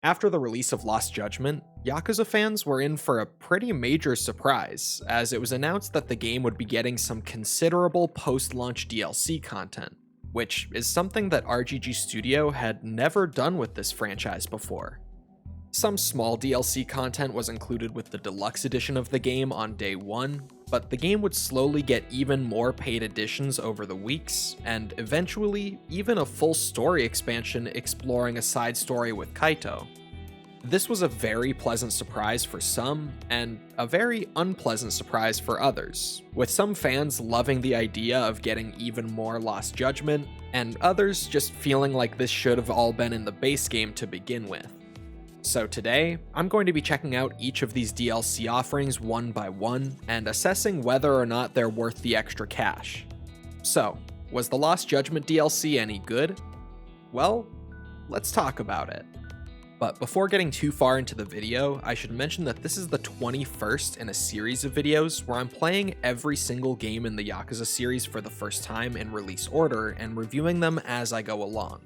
After the release of Lost Judgment, Yakuza fans were in for a pretty major surprise, as it was announced that the game would be getting some considerable post-launch DLC content, which is something that RGG Studio had never done with this franchise before. Some small DLC content was included with the deluxe edition of the game on day one, but the game would slowly get even more paid editions over the weeks, and eventually, even a full story expansion exploring a side story with Kaito. This was a very pleasant surprise for some, and a very unpleasant surprise for others, with some fans loving the idea of getting even more Lost Judgment, and others just feeling like this should have all been in the base game to begin with. So today, I'm going to be checking out each of these DLC offerings one by one, and assessing whether or not they're worth the extra cash. So, was the Lost Judgment DLC any good? Well, let's talk about it. But before getting too far into the video, I should mention that this is the 21st in a series of videos where I'm playing every single game in the Yakuza series for the first time in release order and reviewing them as I go along.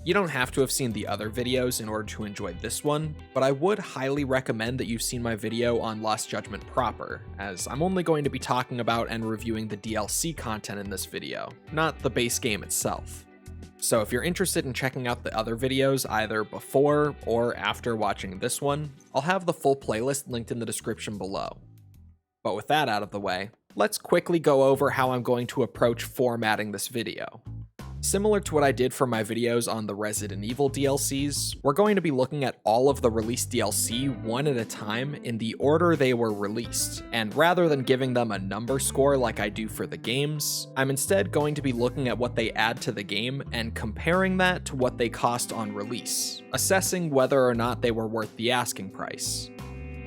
You don't have to have seen the other videos in order to enjoy this one, but I would highly recommend that you've seen my video on Lost Judgment proper, as I'm only going to be talking about and reviewing the DLC content in this video, not the base game itself. So if you're interested in checking out the other videos either before or after watching this one, I'll have the full playlist linked in the description below. But with that out of the way, let's quickly go over how I'm going to approach formatting this video. Similar to what I did for my videos on the Resident Evil DLCs, we're going to be looking at all of the released DLC one at a time in the order they were released, and rather than giving them a number score like I do for the games, I'm instead going to be looking at what they add to the game and comparing that to what they cost on release, assessing whether or not they were worth the asking price.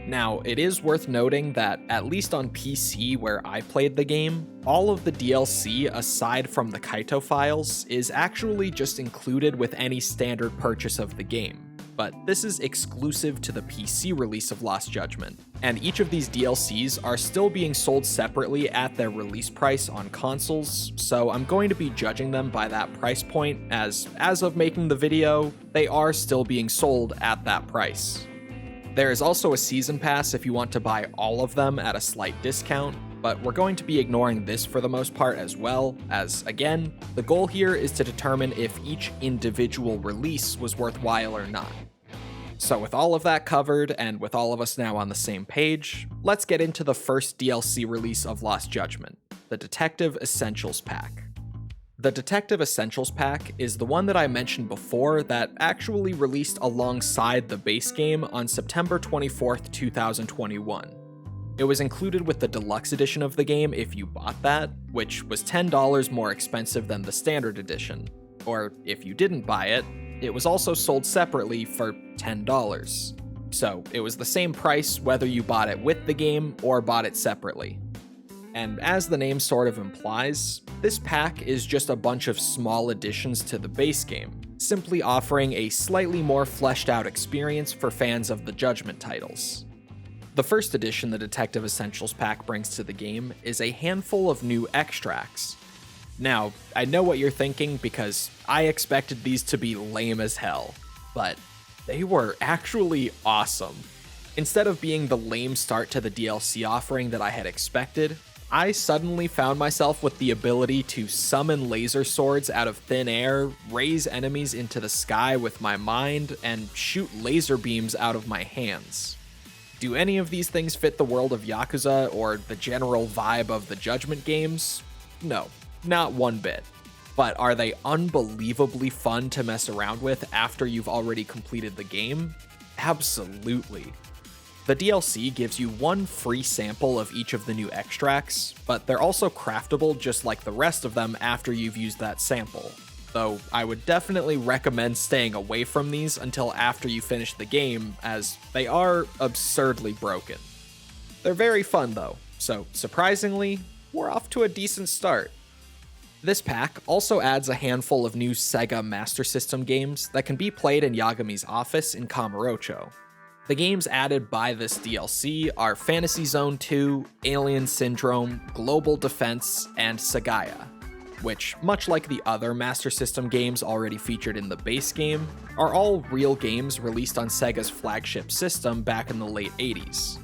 Now, it is worth noting that, at least on PC where I played the game, all of the DLC aside from the Kaito Files is actually just included with any standard purchase of the game, but this is exclusive to the PC release of Lost Judgment, and each of these DLCs are still being sold separately at their release price on consoles, so I'm going to be judging them by that price point as of making the video, they are still being sold at that price. There is also a season pass if you want to buy all of them at a slight discount, but we're going to be ignoring this for the most part as well, as again, the goal here is to determine if each individual release was worthwhile or not. So with all of that covered, and with all of us now on the same page, let's get into the first DLC release of Lost Judgment, the Detective Essentials Pack. The Detective Essentials Pack is the one that I mentioned before that actually released alongside the base game on September 24th, 2021. It was included with the deluxe edition of the game if you bought that, which was $10 more expensive than the standard edition. Or if you didn't buy it, it was also sold separately for $10. So it was the same price whether you bought it with the game or bought it separately. And as the name sort of implies, this pack is just a bunch of small additions to the base game, simply offering a slightly more fleshed out experience for fans of the Judgment titles. The first addition the Detective Essentials Pack brings to the game is a handful of new extracts. Now, I know what you're thinking because I expected these to be lame as hell, but they were actually awesome. Instead of being the lame start to the DLC offering that I had expected, I suddenly found myself with the ability to summon laser swords out of thin air, raise enemies into the sky with my mind, and shoot laser beams out of my hands. Do any of these things fit the world of Yakuza or the general vibe of the Judgment games? No, not one bit. But are they unbelievably fun to mess around with after you've already completed the game? Absolutely. The DLC gives you one free sample of each of the new extracts, but they're also craftable just like the rest of them after you've used that sample, though I would definitely recommend staying away from these until after you finish the game, as they are absurdly broken. They're very fun though, so surprisingly, we're off to a decent start. This pack also adds a handful of new Sega Master System games that can be played in Yagami's office in Kamurocho. The games added by this DLC are Fantasy Zone 2, Alien Syndrome, Global Defense, and Sagaya. which, much like the other Master System games already featured in the base game, are all real games released on Sega's flagship system back in the late 80s.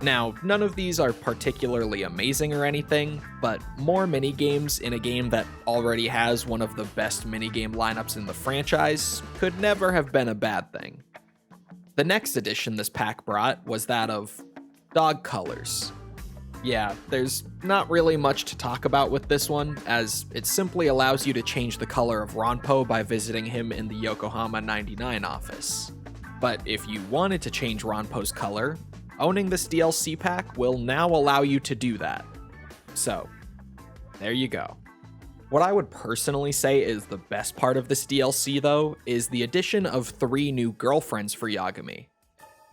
Now, none of these are particularly amazing or anything, but more minigames in a game that already has one of the best minigame lineups in the franchise could never have been a bad thing. The next addition this pack brought was that of dog colors. Yeah, there's not really much to talk about with this one, as it simply allows you to change the color of Ronpo by visiting him in the Yokohama 99 office. But if you wanted to change Ronpo's color, owning this DLC pack will now allow you to do that. So, there you go. What I would personally say is the best part of this DLC, though, is the addition of 3 new girlfriends for Yagami.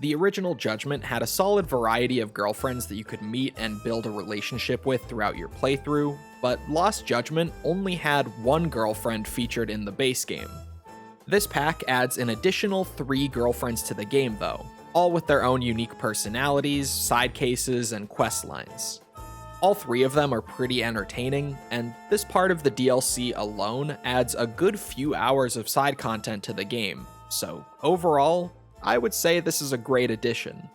The original Judgment had a solid variety of girlfriends that you could meet and build a relationship with throughout your playthrough, but Lost Judgment only had 1 girlfriend featured in the base game. This pack adds an additional 3 girlfriends to the game, though, all with their own unique personalities, side cases, and quest lines. All 3 of them are pretty entertaining, and this part of the DLC alone adds a good few hours of side content to the game, so overall, I would say this is a great addition.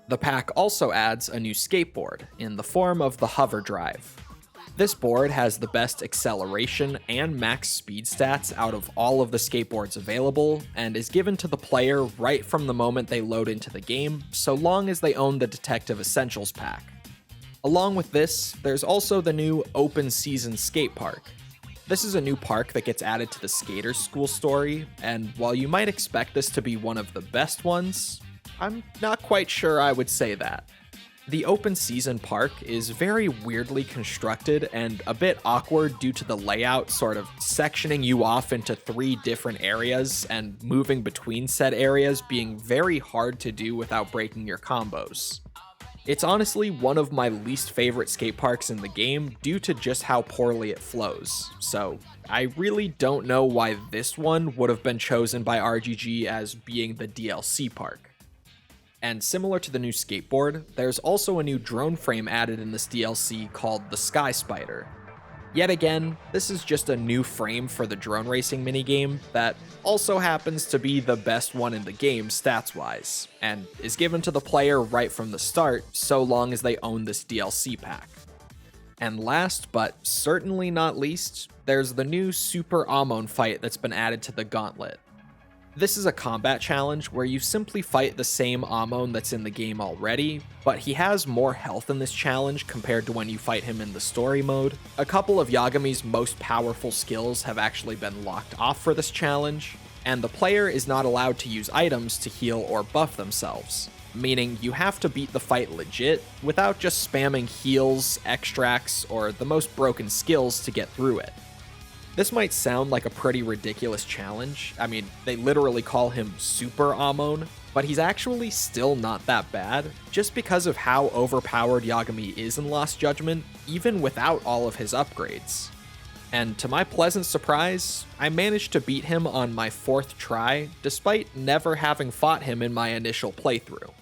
The pack also adds a new skateboard in the form of the Hover Drive. This board has the best acceleration and max speed stats out of all of the skateboards available, and is given to the player right from the moment they load into the game, so long as they own the Detective Essentials pack. Along with this, there's also the new Open Season Skate Park. This is a new park that gets added to the Skater's School story, and while you might expect this to be one of the best ones, I'm not quite sure I would say that. The open season park is very weirdly constructed and a bit awkward due to the layout sort of sectioning you off into 3 different areas and moving between said areas being very hard to do without breaking your combos. It's honestly one of my least favorite skate parks in the game due to just how poorly it flows, so I really don't know why this one would have been chosen by RGG as being the DLC park. And similar to the new skateboard, there's also a new drone frame added in this DLC called the Sky Spider. Yet again, this is just a new frame for the drone racing minigame that also happens to be the best one in the game stats-wise, and is given to the player right from the start so long as they own this DLC pack. And last, but certainly not least, there's the new Super Amon fight that's been added to the Gauntlet. This is a combat challenge where you simply fight the same Amon that's in the game already, but he has more health in this challenge compared to when you fight him in the story mode. A couple of Yagami's most powerful skills have actually been locked off for this challenge, and the player is not allowed to use items to heal or buff themselves, meaning you have to beat the fight legit without just spamming heals, extracts, or the most broken skills to get through it. This might sound like a pretty ridiculous challenge. I mean, they literally call him Super Amon, but he's actually still not that bad, just because of how overpowered Yagami is in Lost Judgment, even without all of his upgrades. And to my pleasant surprise, I managed to beat him on my 4th try, despite never having fought him in my initial playthrough.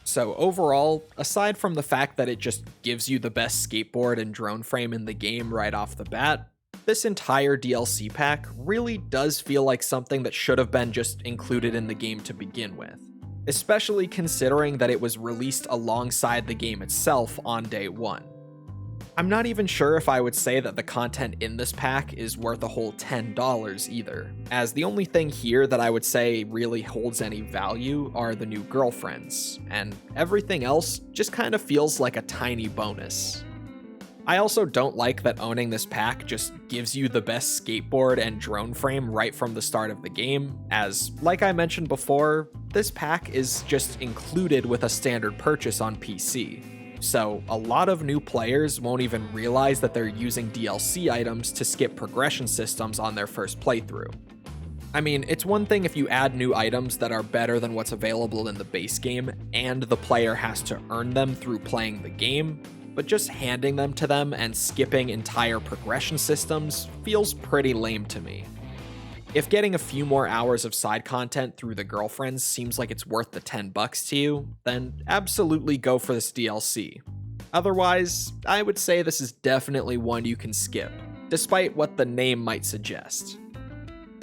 So overall, aside from the fact that it just gives you the best skateboard and drone frame in the game right off the bat, this entire DLC pack really does feel like something that should have been just included in the game to begin with, especially considering that it was released alongside the game itself on day 1. I'm not even sure if I would say that the content in this pack is worth a whole $10 either, as the only thing here that I would say really holds any value are the new girlfriends, and everything else just kind of feels like a tiny bonus. I also don't like that owning this pack just gives you the best skateboard and drone frame right from the start of the game, as, like I mentioned before, this pack is just included with a standard purchase on PC. So a lot of new players won't even realize that they're using DLC items to skip progression systems on their first playthrough. I mean, it's one thing if you add new items that are better than what's available in the base game, and the player has to earn them through playing the game, but just handing them to them and skipping entire progression systems feels pretty lame to me. If getting a few more hours of side content through the girlfriends seems like it's worth the $10 to you, then absolutely go for this DLC. Otherwise, I would say this is definitely one you can skip, despite what the name might suggest.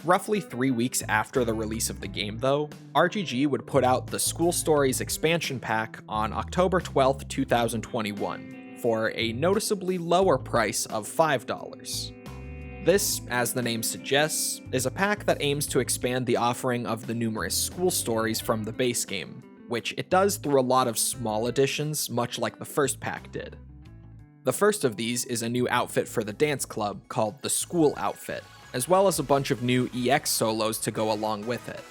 Roughly 3 weeks after the release of the game, though, RGG would put out the School Stories expansion pack on October 12, 2021, for a noticeably lower price of $5. This, as the name suggests, is a pack that aims to expand the offering of the numerous school stories from the base game, which it does through a lot of small additions, much like the first pack did. The first of these is a new outfit for the dance club called the School Outfit, as well as a bunch of new EX solos to go along with it.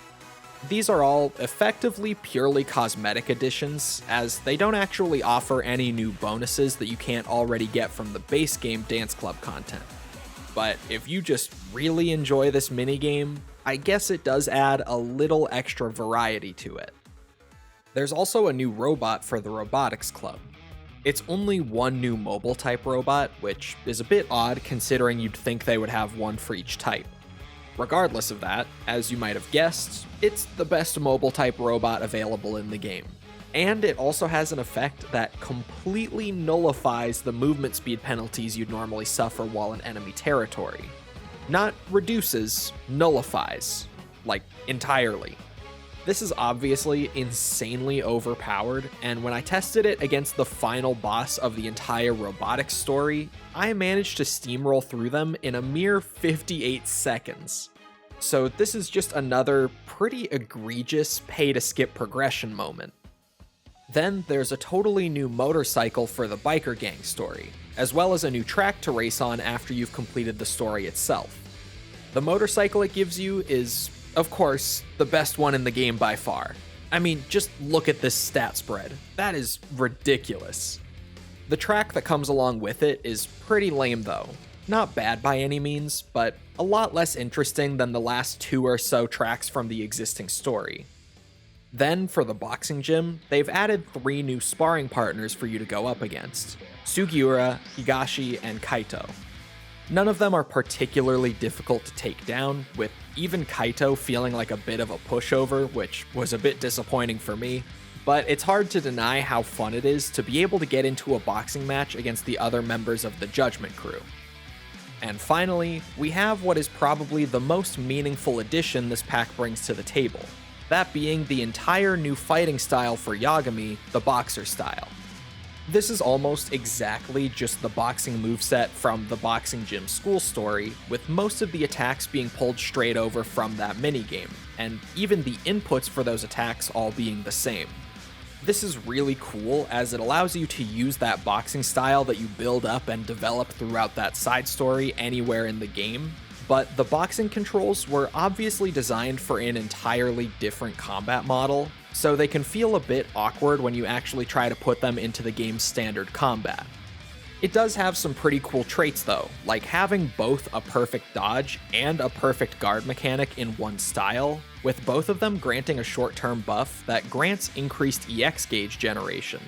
These are all effectively purely cosmetic additions, as they don't actually offer any new bonuses that you can't already get from the base game dance club content. But if you just really enjoy this minigame, I guess it does add a little extra variety to it. There's also a new robot for the robotics club. It's only one new mobile type robot, which is a bit odd considering you'd think they would have one for each type. Regardless of that, as you might have guessed, it's the best mobile type robot available in the game. And it also has an effect that completely nullifies the movement speed penalties you'd normally suffer while in enemy territory. Not reduces, nullifies. Like, entirely. This is obviously insanely overpowered, and when I tested it against the final boss of the entire robotics story, I managed to steamroll through them in a mere 58 seconds. So this is just another pretty egregious pay-to-skip progression moment. Then there's a totally new motorcycle for the biker gang story, as well as a new track to race on after you've completed the story itself. The motorcycle it gives you is, of course, the best one in the game by far. I mean, just look at this stat spread. That is ridiculous. The track that comes along with it is pretty lame though. Not bad by any means, but a lot less interesting than the last 2 or so tracks from the existing story. Then, for the boxing gym, they've added 3 new sparring partners for you to go up against: Sugiura, Higashi, and Kaito. None of them are particularly difficult to take down, with even Kaito feeling like a bit of a pushover, which was a bit disappointing for me, but it's hard to deny how fun it is to be able to get into a boxing match against the other members of the Judgment crew. And finally, we have what is probably the most meaningful addition this pack brings to the table, that being the entire new fighting style for Yagami, the boxer style. This is almost exactly just the boxing moveset from the Boxing Gym School story, with most of the attacks being pulled straight over from that minigame, and even the inputs for those attacks all being the same. This is really cool as it allows you to use that boxing style that you build up and develop throughout that side story anywhere in the game, but the boxing controls were obviously designed for an entirely different combat model, so they can feel a bit awkward when you actually try to put them into the game's standard combat. It does have some pretty cool traits though, like having both a perfect dodge and a perfect guard mechanic in one style, with both of them granting a short-term buff that grants increased EX gauge generation.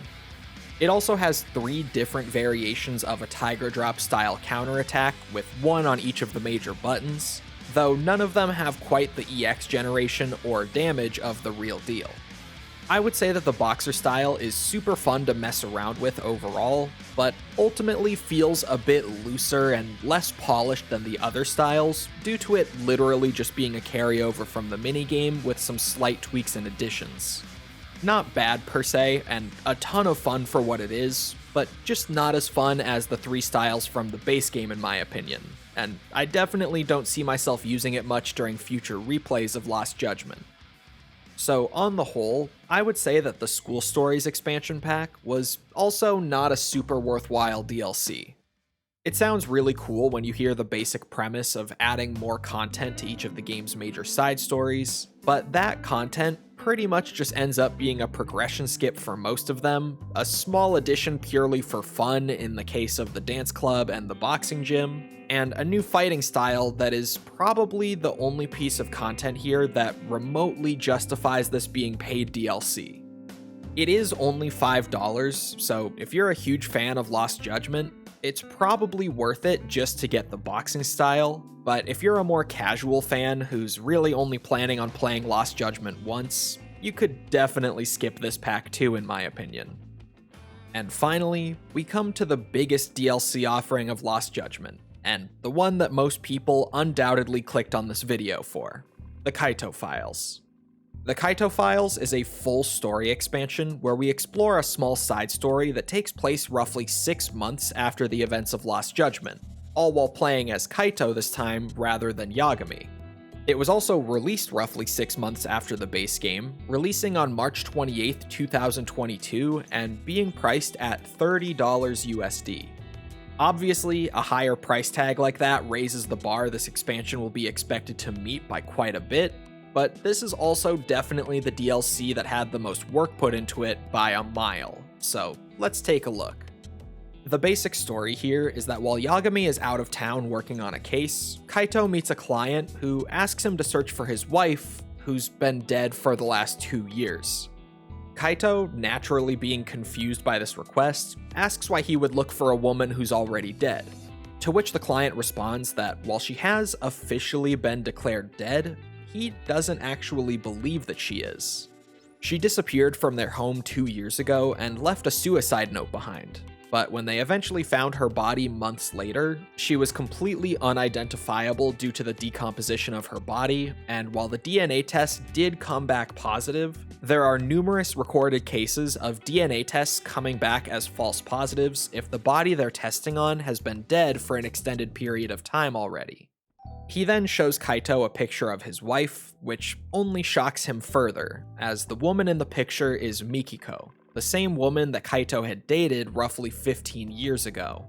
It also has 3 different variations of a Tiger Drop style counterattack, with 1 on each of the major buttons, though none of them have quite the EX generation or damage of the real deal. I would say that the boxer style is super fun to mess around with overall, but ultimately feels a bit looser and less polished than the other styles, due to it literally just being a carryover from the minigame with some slight tweaks and additions. Not bad per se, and a ton of fun for what it is, but just not as fun as the 3 styles from the base game in my opinion, and I definitely don't see myself using it much during future replays of Lost Judgment. So on the whole, I would say that the School Stories expansion pack was also not a super worthwhile DLC. It sounds really cool when you hear the basic premise of adding more content to each of the game's major side stories, but that content pretty much just ends up being a progression skip for most of them, a small addition purely for fun in the case of the dance club and the boxing gym, and a new fighting style that is probably the only piece of content here that remotely justifies this being paid DLC. It is only $5, so if you're a huge fan of Lost Judgment, it's probably worth it just to get the boxing style, but if you're a more casual fan who's really only planning on playing Lost Judgment once, you could definitely skip this pack too, in my opinion. And finally, we come to the biggest DLC offering of Lost Judgment, and the one that most people undoubtedly clicked on this video for, the Kaito Files. The Kaito Files is a full story expansion where we explore a small side story that takes place roughly 6 months after the events of Lost Judgment, all while playing as Kaito this time rather than Yagami. It was also released roughly 6 months after the base game, releasing on March 28, 2022, and being priced at $30 USD. Obviously, a higher price tag like that raises the bar this expansion will be expected to meet by quite a bit, but this is also definitely the DLC that had the most work put into it by a mile, so let's take a look. The basic story here is that while Yagami is out of town working on a case, Kaito meets a client who asks him to search for his wife, who's been dead for the last 2 years. Kaito, naturally being confused by this request, asks why he would look for a woman who's already dead, to which the client responds that while she has officially been declared dead, he doesn't actually believe that she is. She disappeared from their home 2 years ago and left a suicide note behind, but when they eventually found her body months later, she was completely unidentifiable due to the decomposition of her body, and while the DNA test did come back positive, there are numerous recorded cases of DNA tests coming back as false positives if the body they're testing on has been dead for an extended period of time already. He then shows Kaito a picture of his wife, which only shocks him further, as the woman in the picture is Mikiko, the same woman that Kaito had dated roughly 15 years ago.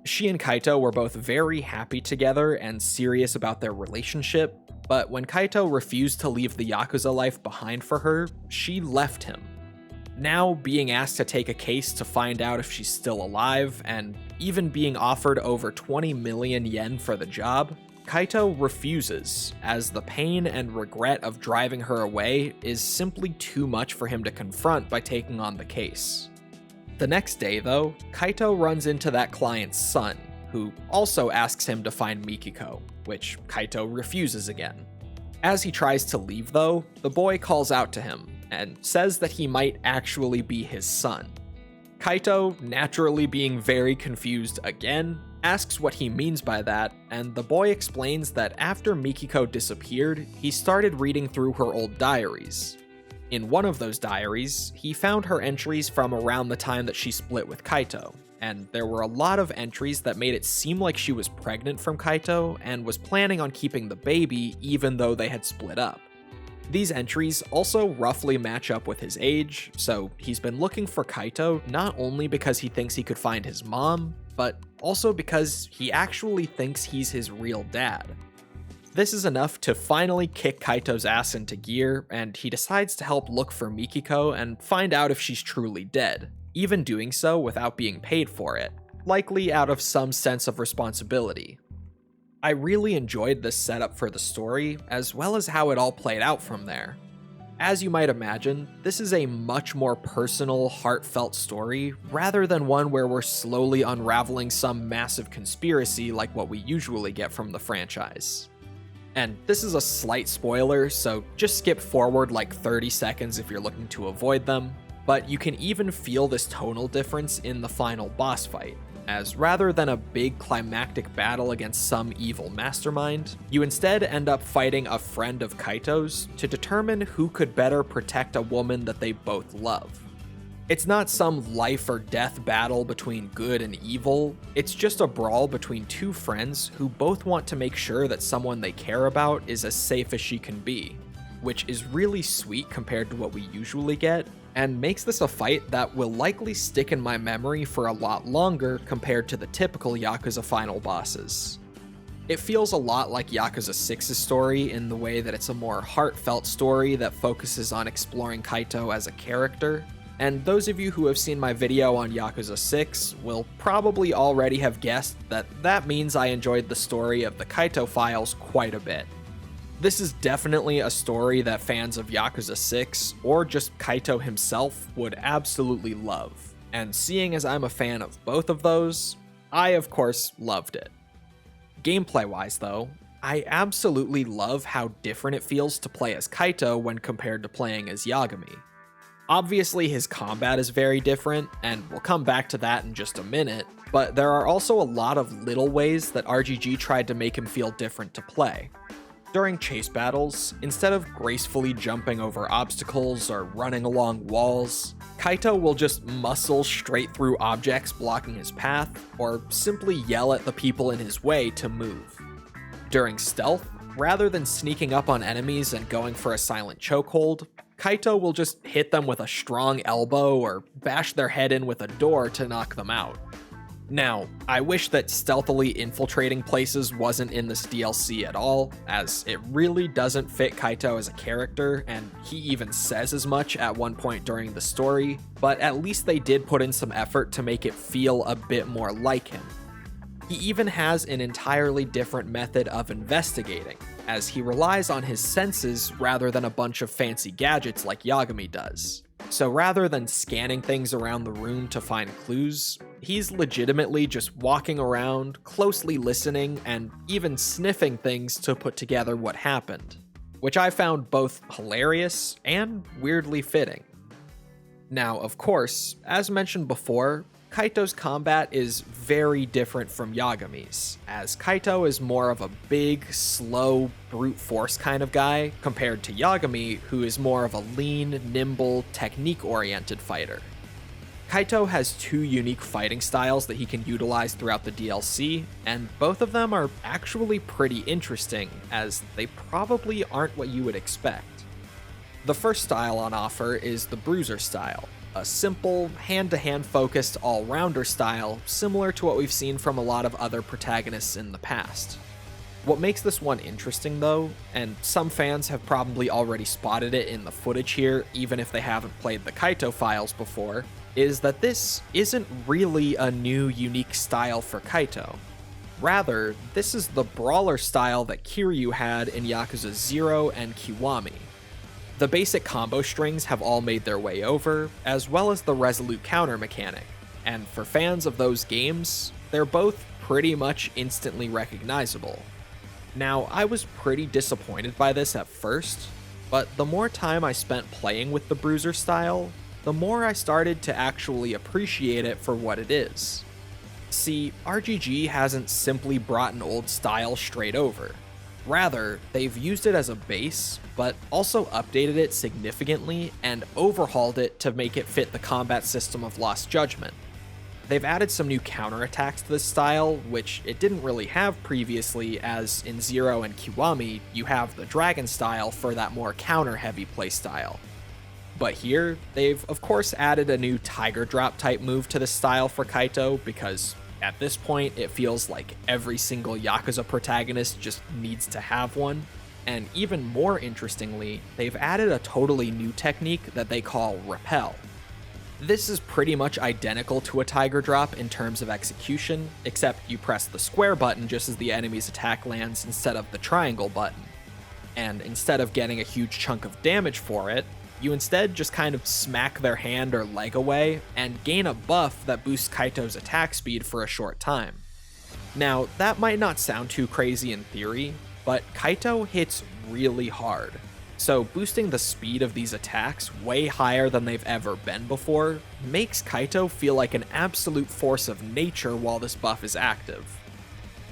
She and Kaito were both very happy together and serious about their relationship, but when Kaito refused to leave the Yakuza life behind for her, she left him. Now being asked to take a case to find out if she's still alive, and even being offered over 20 million yen for the job, Kaito refuses, as the pain and regret of driving her away is simply too much for him to confront by taking on the case. The next day, though, Kaito runs into that client's son, who also asks him to find Mikiko, which Kaito refuses again. As he tries to leave, though, the boy calls out to him and says that he might actually be his son. Kaito, naturally being very confused again, asks what he means by that, and the boy explains that after Mikiko disappeared, he started reading through her old diaries. In one of those diaries, he found her entries from around the time that she split with Kaito, and there were a lot of entries that made it seem like she was pregnant from Kaito and was planning on keeping the baby even though they had split up. These entries also roughly match up with his age, so he's been looking for Kaito not only because he thinks he could find his mom, but also because he actually thinks he's his real dad. This is enough to finally kick Kaito's ass into gear, and he decides to help look for Mikiko and find out if she's truly dead, even doing so without being paid for it, likely out of some sense of responsibility. I really enjoyed this setup for the story, as well as how it all played out from there. As you might imagine, this is a much more personal, heartfelt story, rather than one where we're slowly unraveling some massive conspiracy like what we usually get from the franchise. And this is a slight spoiler, so just skip forward like 30 seconds if you're looking to avoid them, but you can even feel this tonal difference in the final boss fight, as rather than a big climactic battle against some evil mastermind, you instead end up fighting a friend of Kaito's to determine who could better protect a woman that they both love. It's not some life or death battle between good and evil, it's just a brawl between two friends who both want to make sure that someone they care about is as safe as she can be, which is really sweet compared to what we usually get, and makes this a fight that will likely stick in my memory for a lot longer compared to the typical Yakuza final bosses. It feels a lot like Yakuza 6's story in the way that it's a more heartfelt story that focuses on exploring Kaito as a character, and those of you who have seen my video on Yakuza 6 will probably already have guessed that that means I enjoyed the story of the Kaito Files quite a bit. This is definitely a story that fans of Yakuza 6, or just Kaito himself, would absolutely love, and seeing as I'm a fan of both of those, I of course loved it. Gameplay-wise though, I absolutely love how different it feels to play as Kaito when compared to playing as Yagami. Obviously his combat is very different, and we'll come back to that in just a minute, But there are also a lot of little ways that RGG tried to make him feel different to play. During chase battles, instead of gracefully jumping over obstacles or running along walls, Kaito will just muscle straight through objects blocking his path, or simply yell at the people in his way to move. During stealth, rather than sneaking up on enemies and going for a silent chokehold, Kaito will just hit them with a strong elbow or bash their head in with a door to knock them out. Now, I wish that stealthily infiltrating places wasn't in this DLC at all, as it really doesn't fit Kaito as a character, and he even says as much at one point during the story, but at least they did put in some effort to make it feel a bit more like him. He even has an entirely different method of investigating, as he relies on his senses rather than a bunch of fancy gadgets like Yagami does. So rather than scanning things around the room to find clues, he's legitimately just walking around, closely listening, and even sniffing things to put together what happened, which I found both hilarious and weirdly fitting. Now, of course, as mentioned before, Kaito's combat is very different from Yagami's, as Kaito is more of a big, slow, brute force kind of guy, compared to Yagami, who is more of a lean, nimble, technique-oriented fighter. Kaito has two unique fighting styles that he can utilize throughout the DLC, and both of them are actually pretty interesting, as they probably aren't what you would expect. The first style on offer is the Bruiser style, a simple, hand-to-hand focused all-rounder style similar to what we've seen from a lot of other protagonists in the past. What makes this one interesting though, and some fans have probably already spotted it in the footage here even if they haven't played the Kaito Files before, is that this isn't really a new unique style for Kaito. Rather, this is the brawler style that Kiryu had in Yakuza 0 and Kiwami. The basic combo strings have all made their way over, as well as the resolute counter mechanic, and for fans of those games, they're both pretty much instantly recognizable. Now, I was pretty disappointed by this at first, but the more time I spent playing with the Bruiser style, the more I started to actually appreciate it for what it is. See, RGG hasn't simply brought an old style straight over. Rather, they've used it as a base, but also updated it significantly and overhauled it to make it fit the combat system of Lost Judgment. They've added some new counterattacks to this style, which it didn't really have previously, as in Zero and Kiwami, you have the Dragon style for that more counter-heavy playstyle. But here, they've of course added a new Tiger Drop type move to this style for Kaito, because at this point, it feels like every single Yakuza protagonist just needs to have one. And even more interestingly, they've added a totally new technique that they call Repel. This is pretty much identical to a Tiger Drop in terms of execution, except you press the square button just as the enemy's attack lands instead of the triangle button. And instead of getting a huge chunk of damage for it, you instead just kind of smack their hand or leg away and gain a buff that boosts Kaito's attack speed for a short time. Now, that might not sound too crazy in theory, but Kaito hits really hard, so boosting the speed of these attacks way higher than they've ever been before makes Kaito feel like an absolute force of nature while this buff is active.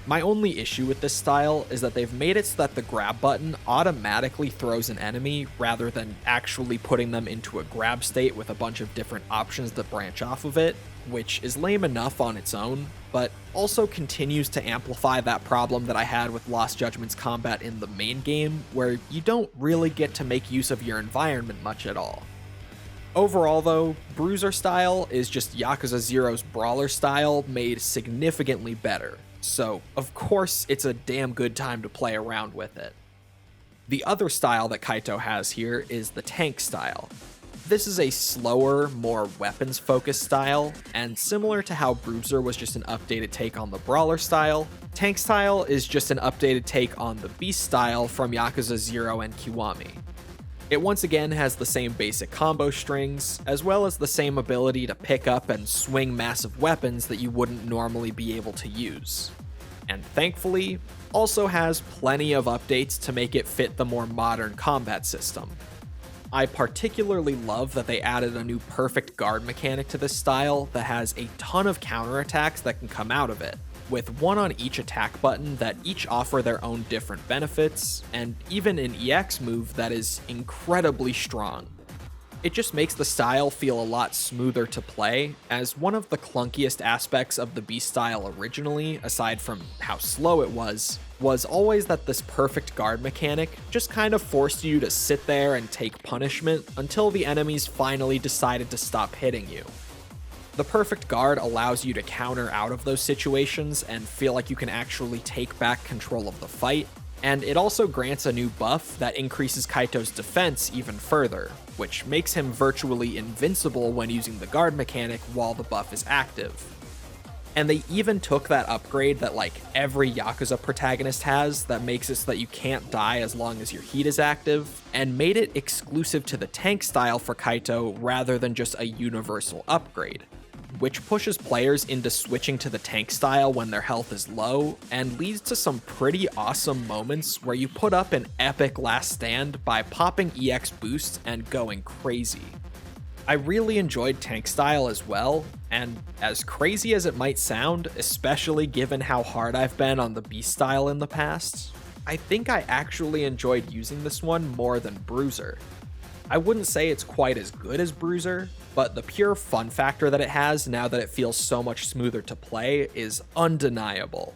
My only issue with this style is that they've made it so that the grab button automatically throws an enemy rather than actually putting them into a grab state with a bunch of different options that branch off of it, which is lame enough on its own, but also continues to amplify that problem that I had with Lost Judgment's combat in the main game, where you don't really get to make use of your environment much at all. Overall though, Bruiser style is just Yakuza 0's brawler style made significantly better. So, of course, it's a damn good time to play around with it. The other style that Kaito has here is the tank style. This is a slower, more weapons-focused style, and similar to how Bruiser was just an updated take on the brawler style, tank style is just an updated take on the beast style from Yakuza 0 and Kiwami. It once again has the same basic combo strings, as well as the same ability to pick up and swing massive weapons that you wouldn't normally be able to use. And thankfully, also has plenty of updates to make it fit the more modern combat system. I particularly love that they added a new perfect guard mechanic to this style that has a ton of counterattacks that can come out of it, with one on each attack button that each offer their own different benefits, and even an EX move that is incredibly strong. It just makes the style feel a lot smoother to play, as one of the clunkiest aspects of the Beast style originally, aside from how slow it was always that this perfect guard mechanic just kind of forced you to sit there and take punishment until the enemies finally decided to stop hitting you. The perfect guard allows you to counter out of those situations and feel like you can actually take back control of the fight, and it also grants a new buff that increases Kaito's defense even further, which makes him virtually invincible when using the guard mechanic while the buff is active. And they even took that upgrade that like every Yakuza protagonist has that makes it so that you can't die as long as your heat is active, and made it exclusive to the tank style for Kaito rather than just a universal upgrade, which pushes players into switching to the tank style when their health is low, and leads to some pretty awesome moments where you put up an epic last stand by popping EX boosts and going crazy. I really enjoyed tank style as well, and as crazy as it might sound, especially given how hard I've been on the Beast style in the past, I think I actually enjoyed using this one more than Bruiser. I wouldn't say it's quite as good as Bruiser, but the pure fun factor that it has now that it feels so much smoother to play is undeniable.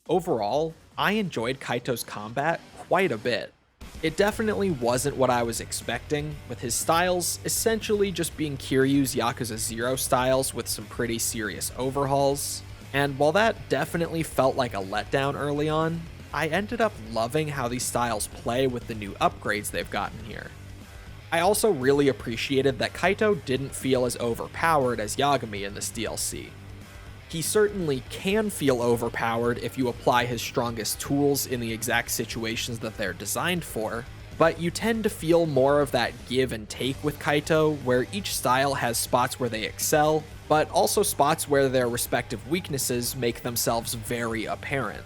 Overall, I enjoyed Kaito's combat quite a bit. It definitely wasn't what I was expecting, with his styles essentially just being Kiryu's Yakuza 0 styles with some pretty serious overhauls, and while that definitely felt like a letdown early on, I ended up loving how these styles play with the new upgrades they've gotten here. I also really appreciated that Kaito didn't feel as overpowered as Yagami in this DLC. He certainly can feel overpowered if you apply his strongest tools in the exact situations that they're designed for, but you tend to feel more of that give and take with Kaito, where each style has spots where they excel, but also spots where their respective weaknesses make themselves very apparent.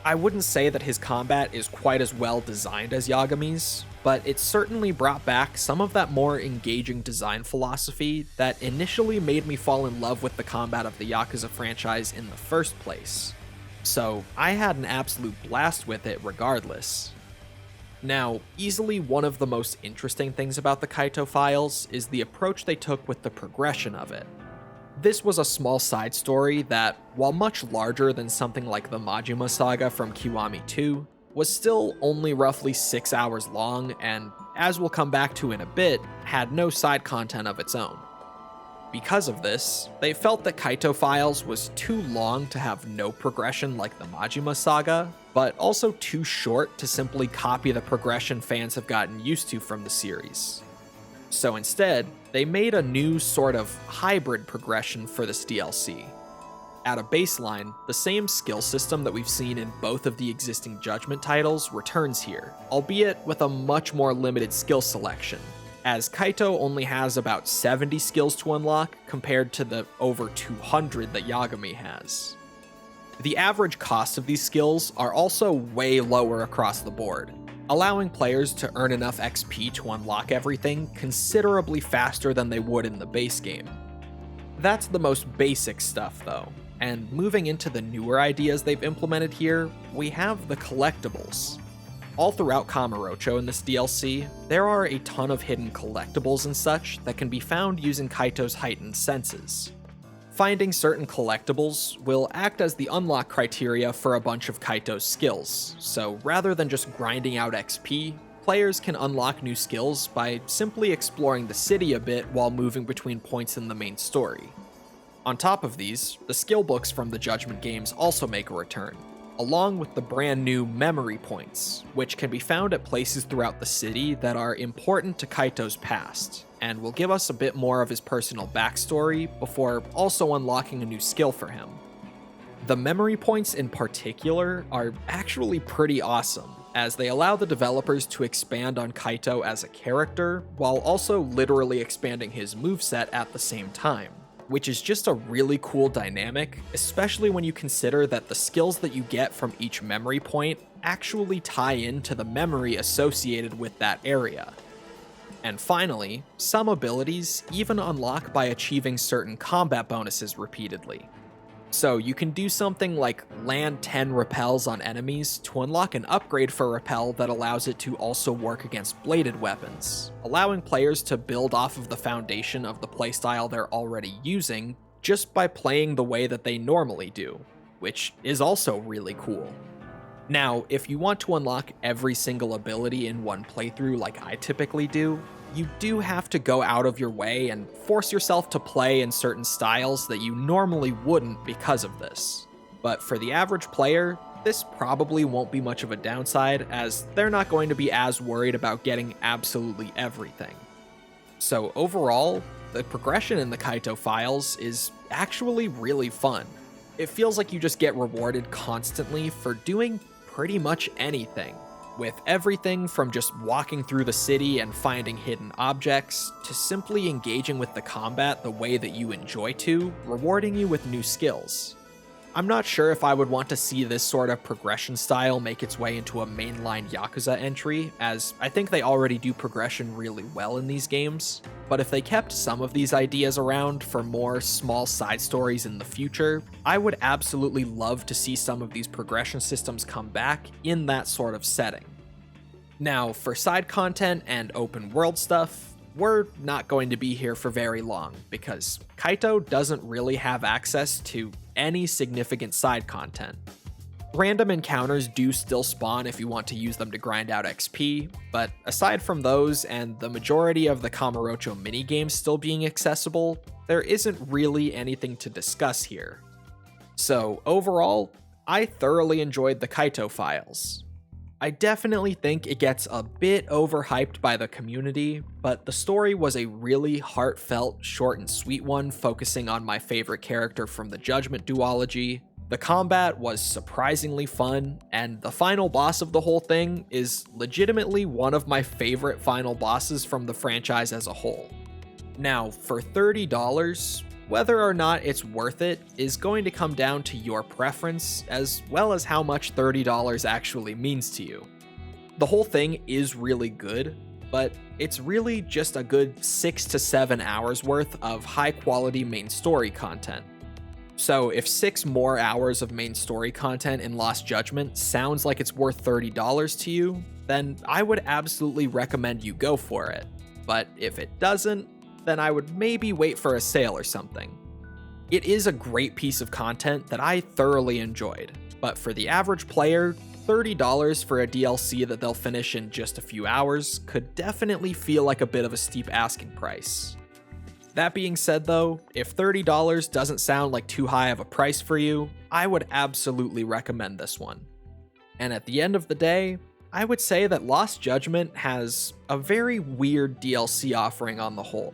I wouldn't say that his combat is quite as well designed as Yagami's, but it certainly brought back some of that more engaging design philosophy that initially made me fall in love with the combat of the Yakuza franchise in the first place. So I had an absolute blast with it regardless. Now, easily one of the most interesting things about the Kaito Files is the approach they took with the progression of it. This was a small side story that, while much larger than something like the Majima saga from Kiwami 2, was still only roughly 6 hours long and, as we'll come back to in a bit, had no side content of its own. Because of this, they felt that Kaito Files was too long to have no progression like the Majima saga, but also too short to simply copy the progression fans have gotten used to from the series. So instead, they made a new sort of hybrid progression for this DLC. At a baseline, the same skill system that we've seen in both of the existing Judgment titles returns here, albeit with a much more limited skill selection, as Kaito only has about 70 skills to unlock compared to the over 200 that Yagami has. The average cost of these skills are also way lower across the board, allowing players to earn enough XP to unlock everything considerably faster than they would in the base game. That's the most basic stuff though, and moving into the newer ideas they've implemented here, we have the collectibles. All throughout Kamurocho in this DLC, there are a ton of hidden collectibles and such that can be found using Kaito's heightened senses. Finding certain collectibles will act as the unlock criteria for a bunch of Kaito's skills, so rather than just grinding out XP, players can unlock new skills by simply exploring the city a bit while moving between points in the main story. On top of these, the skill books from the Judgment games also make a return, along with the brand new memory points, which can be found at places throughout the city that are important to Kaito's past, and will give us a bit more of his personal backstory before also unlocking a new skill for him. The memory points in particular are actually pretty awesome, as they allow the developers to expand on Kaito as a character, while also literally expanding his moveset at the same time, which is just a really cool dynamic, especially when you consider that the skills that you get from each memory point actually tie into the memory associated with that area. And finally, some abilities even unlock by achieving certain combat bonuses repeatedly. So you can do something like land 10 repels on enemies to unlock an upgrade for repel that allows it to also work against bladed weapons, allowing players to build off of the foundation of the playstyle they're already using just by playing the way that they normally do, which is also really cool. Now, if you want to unlock every single ability in one playthrough like I typically do, you do have to go out of your way and force yourself to play in certain styles that you normally wouldn't because of this. But for the average player, this probably won't be much of a downside, as they're not going to be as worried about getting absolutely everything. So overall, the progression in the Kaito Files is actually really fun. It feels like you just get rewarded constantly for doing pretty much anything, with everything from just walking through the city and finding hidden objects, to simply engaging with the combat the way that you enjoy to, rewarding you with new skills. I'm not sure if I would want to see this sort of progression style make its way into a mainline Yakuza entry, as I think they already do progression really well in these games, but if they kept some of these ideas around for more small side stories in the future, I would absolutely love to see some of these progression systems come back in that sort of setting. Now, for side content and open world stuff, we're not going to be here for very long, because Kaito doesn't really have access to any significant side content. Random encounters do still spawn if you want to use them to grind out XP, but aside from those and the majority of the Kamurocho minigames still being accessible, there isn't really anything to discuss here. So overall, I thoroughly enjoyed the Kaito Files. I definitely think it gets a bit overhyped by the community, but the story was a really heartfelt, short and sweet one focusing on my favorite character from the Judgment duology. The combat was surprisingly fun, and the final boss of the whole thing is legitimately one of my favorite final bosses from the franchise as a whole. Now, for $30, whether or not it's worth it is going to come down to your preference, as well as how much $30 actually means to you. The whole thing is really good, but it's really just a good 6 to 7 hours worth of high quality main story content. So if 6 more hours of main story content in Lost Judgment sounds like it's worth $30 to you, then I would absolutely recommend you go for it. But if it doesn't, then I would maybe wait for a sale or something. It is a great piece of content that I thoroughly enjoyed, but for the average player, $30 for a DLC that they'll finish in just a few hours could definitely feel like a bit of a steep asking price. That being said though, if $30 doesn't sound like too high of a price for you, I would absolutely recommend this one. And at the end of the day, I would say that Lost Judgment has a very weird DLC offering on the whole.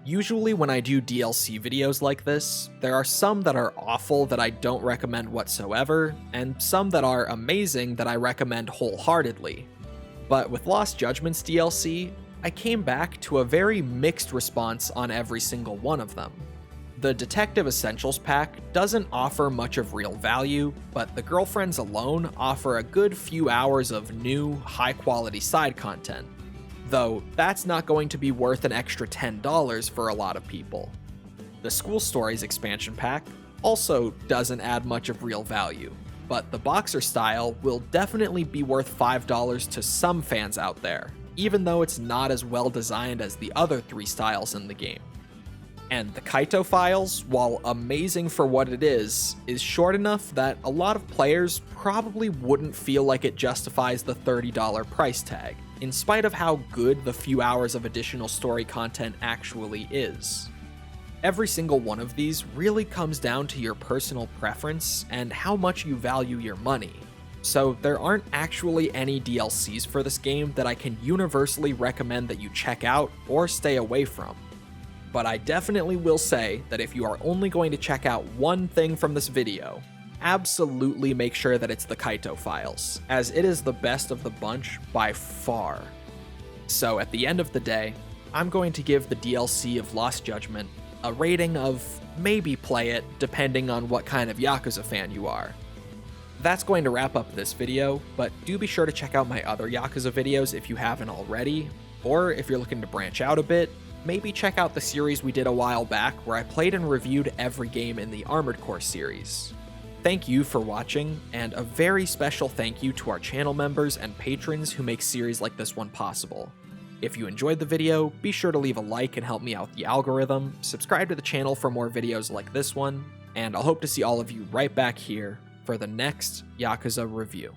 Usually when I do DLC videos like this, there are some that are awful that I don't recommend whatsoever, and some that are amazing that I recommend wholeheartedly. But with Lost Judgment's DLC, I came back to a very mixed response on every single one of them. The Detective Essentials pack doesn't offer much of real value, but the Girlfriends alone offer a good few hours of new, high-quality side content. Though that's not going to be worth an extra $10 for a lot of people. The School Stories expansion pack also doesn't add much of real value, but the Boxer style will definitely be worth $5 to some fans out there, even though it's not as well designed as the other 3 styles in the game. And the Kaito Files, while amazing for what it is short enough that a lot of players probably wouldn't feel like it justifies the $30 price tag, in spite of how good the few hours of additional story content actually is. Every single one of these really comes down to your personal preference and how much you value your money. So there aren't actually any DLCs for this game that I can universally recommend that you check out or stay away from. But I definitely will say that if you are only going to check out one thing from this video, absolutely make sure that it's the Kaito Files, as it is the best of the bunch by far. So at the end of the day, I'm going to give the DLC of Lost Judgment a rating of maybe play it, depending on what kind of Yakuza fan you are. That's going to wrap up this video, but do be sure to check out my other Yakuza videos if you haven't already. Or if you're looking to branch out a bit, maybe check out the series we did a while back where I played and reviewed every game in the Armored Core series. Thank you for watching, and a very special thank you to our channel members and patrons who make series like this one possible. If you enjoyed the video, be sure to leave a like and help me out with the algorithm, subscribe to the channel for more videos like this one, and I'll hope to see all of you right back here for the next Yakuza review.